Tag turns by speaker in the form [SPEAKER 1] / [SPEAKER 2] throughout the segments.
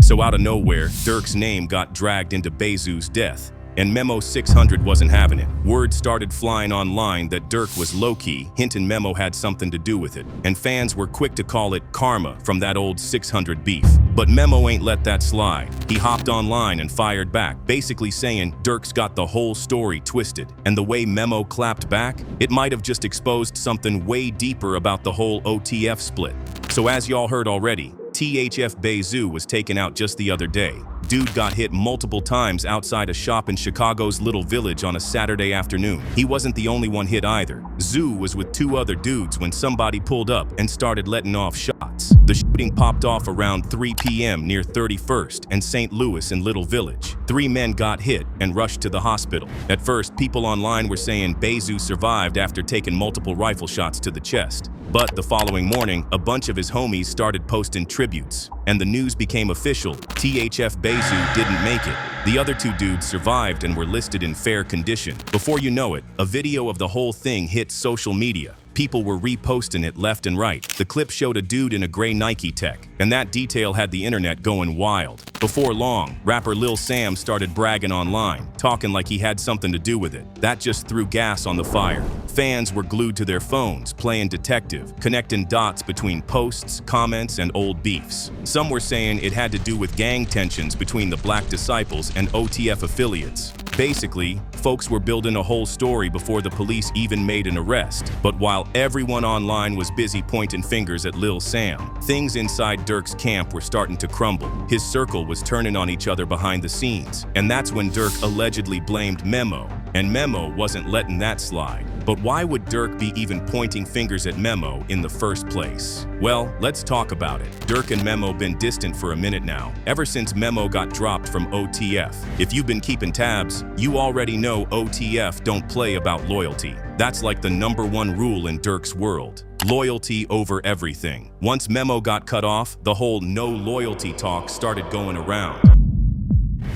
[SPEAKER 1] So out of nowhere, Durk's name got dragged into Bayzoo's death. And Memo 600 wasn't having it. Word started flying online that Durk was low-key, hinting Memo had something to do with it. And fans were quick to call it karma from that old 600 beef. But Memo ain't let that slide. He hopped online and fired back, basically saying Durk's got the whole story twisted. And the way Memo clapped back, it might have just exposed something way deeper about the whole OTF split. So as y'all heard already, THF Bay Zoo was taken out just the other day. Dude got hit multiple times outside a shop in Chicago's Little Village on a Saturday afternoon. He wasn't the only one hit either. Zoo was with two other dudes when somebody pulled up and started letting off shots. The shooting popped off around 3 p.m. near 31st and St. Louis in Little Village. 3 men got hit and rushed to the hospital. At first, people online were saying Bayzoo survived after taking multiple rifle shots to the chest. But the following morning, a bunch of his homies started posting tributes, and the news became official. THF Bay Zoo didn't make it. The other two dudes survived and were listed in fair condition. Before you know it, a video of the whole thing hit social media. People were reposting it left and right. The clip showed a dude in a gray Nike tech, and that detail had the internet going wild. Before long, rapper Lil Sam started bragging online, talking like he had something to do with it. That just threw gas on the fire. Fans were glued to their phones, playing detective, connecting dots between posts, comments, and old beefs. Some were saying it had to do with gang tensions between the Black Disciples and OTF affiliates. Basically, folks were building a whole story before the police even made an arrest. But while everyone online was busy pointing fingers at Lil Sam, things inside Durk's camp were starting to crumble. His circle was turning on each other behind the scenes, and that's when Durk allegedly blamed Memo. And Memo wasn't letting that slide. But why would Durk be even pointing fingers at Memo in the first place? Well, let's talk about it. Durk and Memo been distant for a minute now, ever since Memo got dropped from OTF. If you've been keeping tabs, you already know OTF don't play about loyalty. That's like the #1 rule in Durk's world. Loyalty over everything. Once Memo got cut off, the whole no loyalty talk started going around.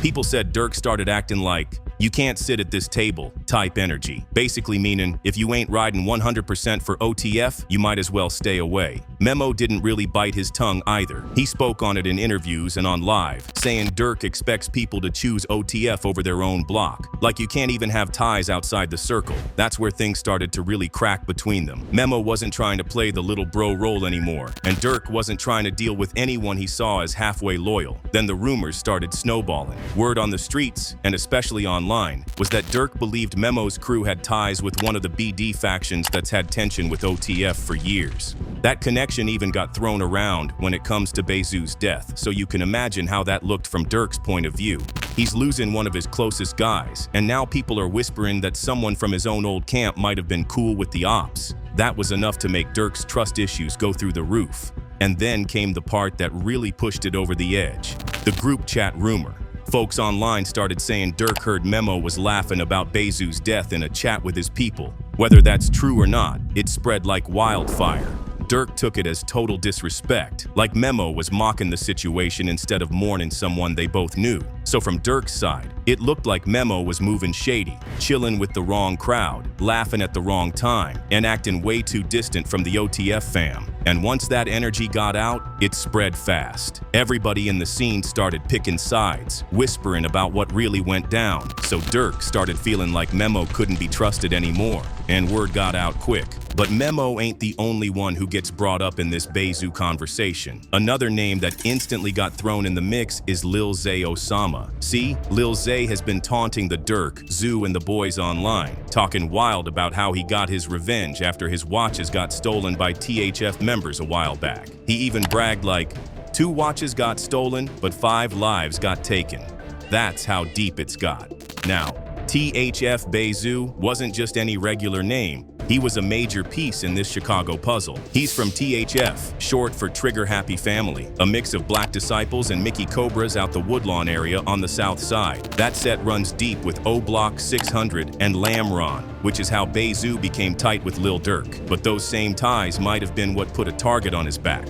[SPEAKER 1] People said Durk started acting like, "You can't sit at this table" type energy. Basically meaning, if you ain't riding 100% for OTF, you might as well stay away. Memo didn't really bite his tongue either. He spoke on it in interviews and on live, saying Durk expects people to choose OTF over their own block. Like you can't even have ties outside the circle. That's where things started to really crack between them. Memo wasn't trying to play the little bro role anymore, and Durk wasn't trying to deal with anyone he saw as halfway loyal. Then the rumors started snowballing. Word on the streets, and especially online, was that Durk believed Memo's crew had ties with one of the BD factions that's had tension with OTF for years. That connection even got thrown around when it comes to Bayzoo's death, so you can imagine how that looked from Durk's point of view. He's losing one of his closest guys, and now people are whispering that someone from his own old camp might have been cool with the ops. That was enough to make Durk's trust issues go through the roof. And then came the part that really pushed it over the edge: the group chat rumor. Folks online started saying Durk heard Memo was laughing about Bayzoo's death in a chat with his people. Whether that's true or not, it spread like wildfire. Durk took it as total disrespect, like Memo was mocking the situation instead of mourning someone they both knew. So from Durk's side, it looked like Memo was moving shady, chilling with the wrong crowd, laughing at the wrong time, and acting way too distant from the OTF fam. And once that energy got out, it spread fast. Everybody in the scene started picking sides, whispering about what really went down. So Durk started feeling like Memo couldn't be trusted anymore, and word got out quick. But Memo ain't the only one who gets brought up in this Bayzoo conversation. Another name that instantly got thrown in the mix is Lil Zay Osama. See, Lil Zay has been taunting the Durk, Zoo, and the boys online, talking wild about how he got his revenge after his watches got stolen by THF members a while back. He even bragged like, 2 watches got stolen, but 5 lives got taken. That's how deep it's got. Now, THF Bay Zoo wasn't just any regular name. He was a major piece in this Chicago puzzle. He's from THF, short for Trigger Happy Family, a mix of Black Disciples and Mickey Cobras out the Woodlawn area on the south side. That set runs deep with O-Block 600 and Lamron, which is how Bayzoo became tight with Lil Durk. But those same ties might have been what put a target on his back.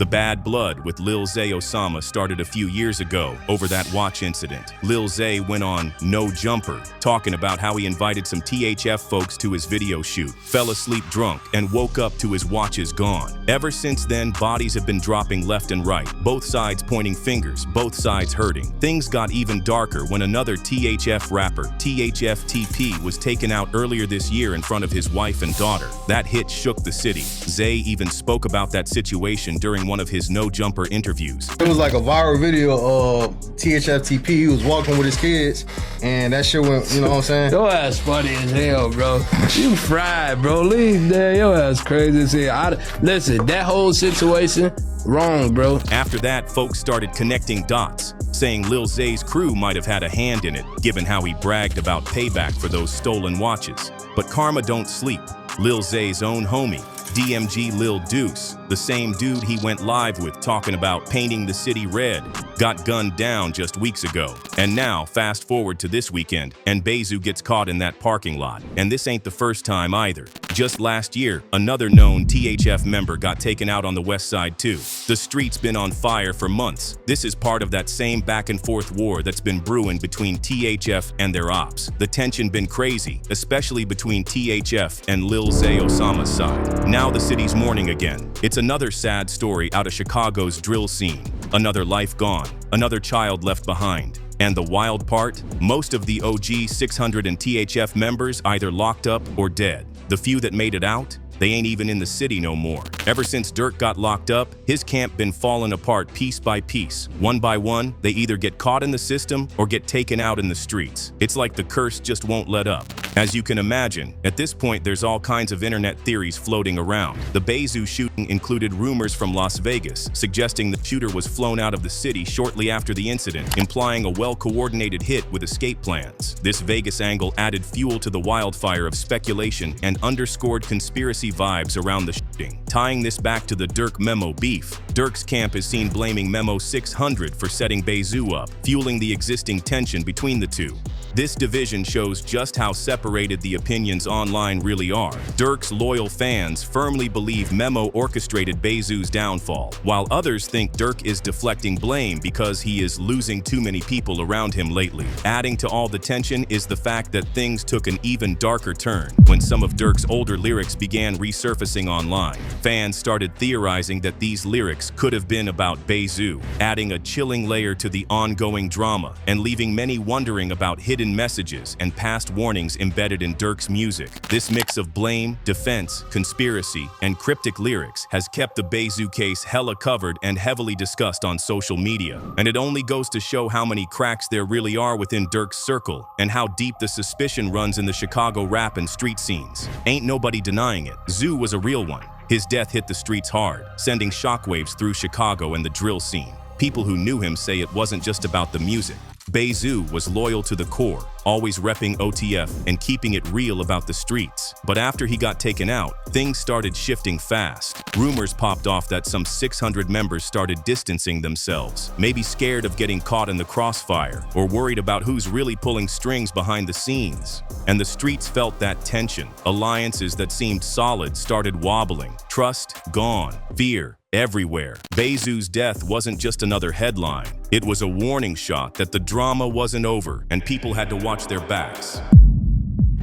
[SPEAKER 1] The bad blood with Lil Zay Osama started a few years ago over that watch incident. Lil Zay went on No Jumper, talking about how he invited some THF folks to his video shoot, fell asleep drunk, and woke up to his watches gone. Ever since then, bodies have been dropping left and right, both sides pointing fingers, both sides hurting. Things got even darker when another THF rapper, THF TP, was taken out earlier this year in front of his wife and daughter. That hit shook the city. Zay even spoke about that situation during one of his No Jumper interviews.
[SPEAKER 2] It was like a viral video of THF TP. He was walking with his kids, and that shit went, you know what I'm saying?
[SPEAKER 3] Your ass funny as hell, bro. You fried, bro. Leave there. Your ass crazy as hell. Listen, that whole situation, wrong, bro.
[SPEAKER 1] After that, folks started connecting dots, saying Lil Zay's crew might have had a hand in it, given how he bragged about payback for those stolen watches. But karma don't sleep. Lil Zay's own homie, DMG Lil Deuce, the same dude he went live with talking about painting the city red, got gunned down just weeks ago. And now, fast forward to this weekend, and Bayzoo gets caught in that parking lot. And this ain't the first time either. Just last year, another known THF member got taken out on the west side too. The street's been on fire for months. This is part of that same back and forth war that's been brewing between THF and their ops. The tension been crazy, especially between THF and Lil Zay Osama's side. Now the city's mourning again. It's another sad story out of Chicago's drill scene. Another life gone, another child left behind. And the wild part? Most of the OG 600 and THF members either locked up or dead. The few that made it out, they ain't even in the city no more. Ever since Durk got locked up, his camp been falling apart piece by piece. One by one, they either get caught in the system or get taken out in the streets. It's like the curse just won't let up. As you can imagine, at this point there's all kinds of internet theories floating around. The Bayzoo shooting included rumors from Las Vegas, suggesting the shooter was flown out of the city shortly after the incident, implying a well-coordinated hit with escape plans. This Vegas angle added fuel to the wildfire of speculation and underscored conspiracy vibes around the shooting. Tying this back to the Durk Memo beef, Durk's camp is seen blaming Memo 600 for setting Bayzoo up, fueling the existing tension between the two. This division shows just how separated the opinions online really are. Durk's loyal fans firmly believe Memo orchestrated Bayzoo's downfall, while others think Durk is deflecting blame because he is losing too many people around him lately. Adding to all the tension is the fact that things took an even darker turn when some of Durk's older lyrics began resurfacing online. Fans started theorizing that these lyrics could have been about Bayzoo, adding a chilling layer to the ongoing drama and leaving many wondering about hidden messages and past warnings embedded in Durk's music. This mix of blame, defense, conspiracy, and cryptic lyrics has kept the Bayzoo case hella covered and heavily discussed on social media. And it only goes to show how many cracks there really are within Durk's circle and how deep the suspicion runs in the Chicago rap and street scenes. Ain't nobody denying it. Zoo was a real one. His death hit the streets hard, sending shockwaves through Chicago and the drill scene. People who knew him say it wasn't just about the music. Bayzoo was loyal to the core, always repping OTF and keeping it real about the streets. But after he got taken out, things started shifting fast. Rumors popped off that some 600 members started distancing themselves, maybe scared of getting caught in the crossfire or worried about who's really pulling strings behind the scenes. And the streets felt that tension. Alliances that seemed solid started wobbling. Trust gone. Fear everywhere. Bayzoo's death wasn't just another headline. It was a warning shot that the drama wasn't over and people had to watch their backs.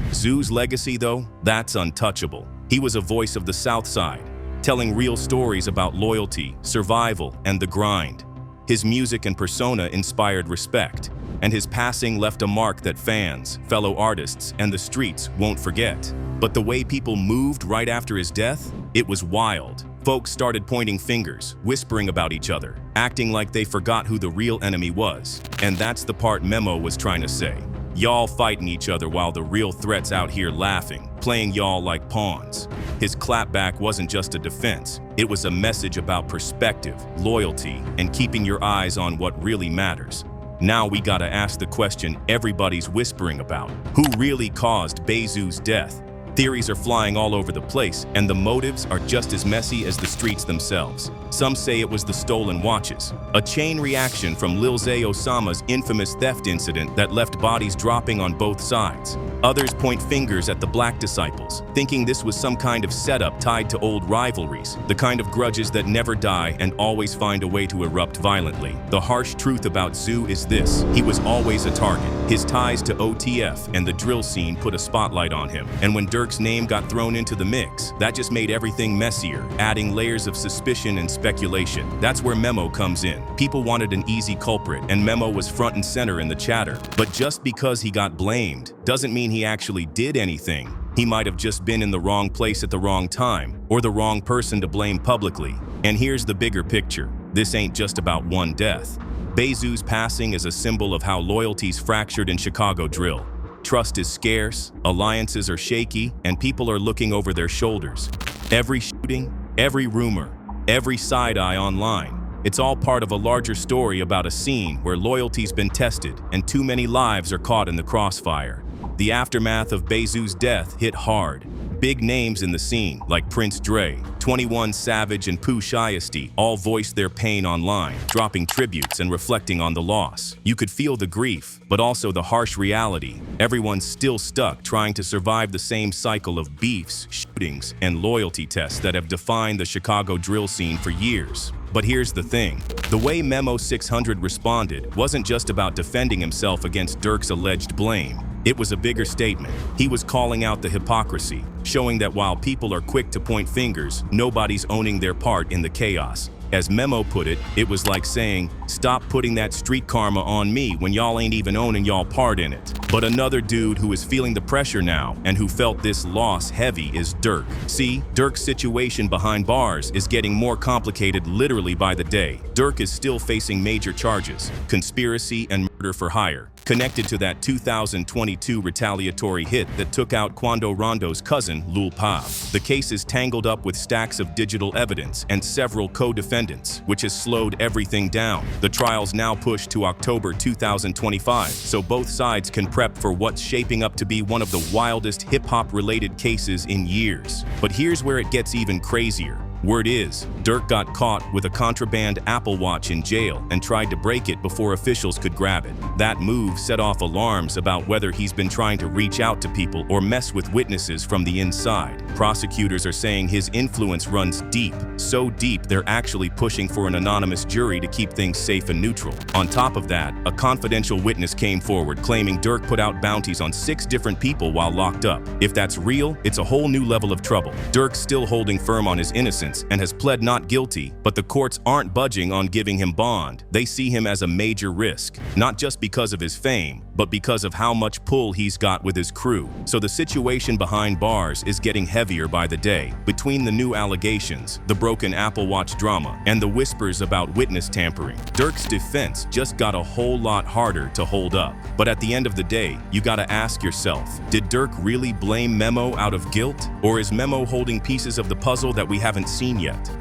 [SPEAKER 1] Zoo's legacy, though, that's untouchable. He was a voice of the South Side, telling real stories about loyalty, survival, and the grind. His music and persona inspired respect, and his passing left a mark that fans, fellow artists, and the streets won't forget. But the way people moved right after his death, it was wild. Folks started pointing fingers, whispering about each other, acting like they forgot who the real enemy was. And that's the part Memo was trying to say. Y'all fighting each other while the real threat's out here laughing, playing y'all like pawns. His clapback wasn't just a defense. It was a message about perspective, loyalty, and keeping your eyes on what really matters. Now we gotta ask the question everybody's whispering about. Who really caused Bayzoo's death? Theories are flying all over the place, and the motives are just as messy as the streets themselves. Some say it was the stolen watches, a chain reaction from Lil Osama's infamous theft incident that left bodies dropping on both sides. Others point fingers at the Black disciples, thinking this was some kind of setup tied to old rivalries, the kind of grudges that never die and always find a way to erupt violently. The harsh truth about Zoo is this: he was always a target. His ties to OTF and the drill scene put a spotlight on him, and when Durk's name got thrown into the mix, that just made everything messier, adding layers of suspicion and speculation. That's where Memo comes in. People wanted an easy culprit, and Memo was front and center in the chatter. But just because he got blamed doesn't mean he actually did anything. He might have just been in the wrong place at the wrong time, or the wrong person to blame publicly. And here's the bigger picture. This ain't just about one death. Bayzoo's passing is a symbol of how loyalties fractured in Chicago drill. Trust is scarce, alliances are shaky, and people are looking over their shoulders. Every shooting, every rumor, every side-eye online, it's all part of a larger story about a scene where loyalty's been tested and too many lives are caught in the crossfire. The aftermath of Bayzoo's death hit hard. Big names in the scene, like Prince Dre, 21 Savage, and Pooh Shiesty, all voiced their pain online, dropping tributes and reflecting on the loss. You could feel the grief, but also the harsh reality. Everyone's still stuck trying to survive the same cycle of beefs, shootings, and loyalty tests that have defined the Chicago drill scene for years. But here's the thing. The way Memo 600 responded wasn't just about defending himself against Durk's alleged blame. It was a bigger statement. He was calling out the hypocrisy, showing that while people are quick to point fingers, nobody's owning their part in the chaos. As Memo put it, it was like saying, "Stop putting that street karma on me when y'all ain't even owning y'all part in it." But another dude who is feeling the pressure now and who felt this loss heavy is Durk. See, Durk's situation behind bars is getting more complicated literally by the day. Durk is still facing major charges, conspiracy and murder for hire, connected to that 2022 retaliatory hit that took out Quando Rondo's cousin, Lil Pav. The case is tangled up with stacks of digital evidence and several co-defendants, which has slowed everything down. The trial's now pushed to October 2025, so both sides can prep for what's shaping up to be one of the wildest hip-hop-related cases in years. But here's where it gets even crazier. Word is, Durk got caught with a contraband Apple Watch in jail and tried to break it before officials could grab it. That move set off alarms about whether he's been trying to reach out to people or mess with witnesses from the inside. Prosecutors are saying his influence runs deep, so deep they're actually pushing for an anonymous jury to keep things safe and neutral. On top of that, a confidential witness came forward claiming Durk put out bounties on 6 different people while locked up. If that's real, it's a whole new level of trouble. Durk's still holding firm on his innocence and has pled not guilty, but the courts aren't budging on giving him bond. They see him as a major risk, not just because of his fame, but because of how much pull he's got with his crew. So the situation behind bars is getting heavier by the day. Between the new allegations, the broken Apple Watch drama, and the whispers about witness tampering, Durk's defense just got a whole lot harder to hold up. But at the end of the day, you gotta ask yourself, did Durk really blame Memo out of guilt? Or is Memo holding pieces of the puzzle that we haven't seen yet?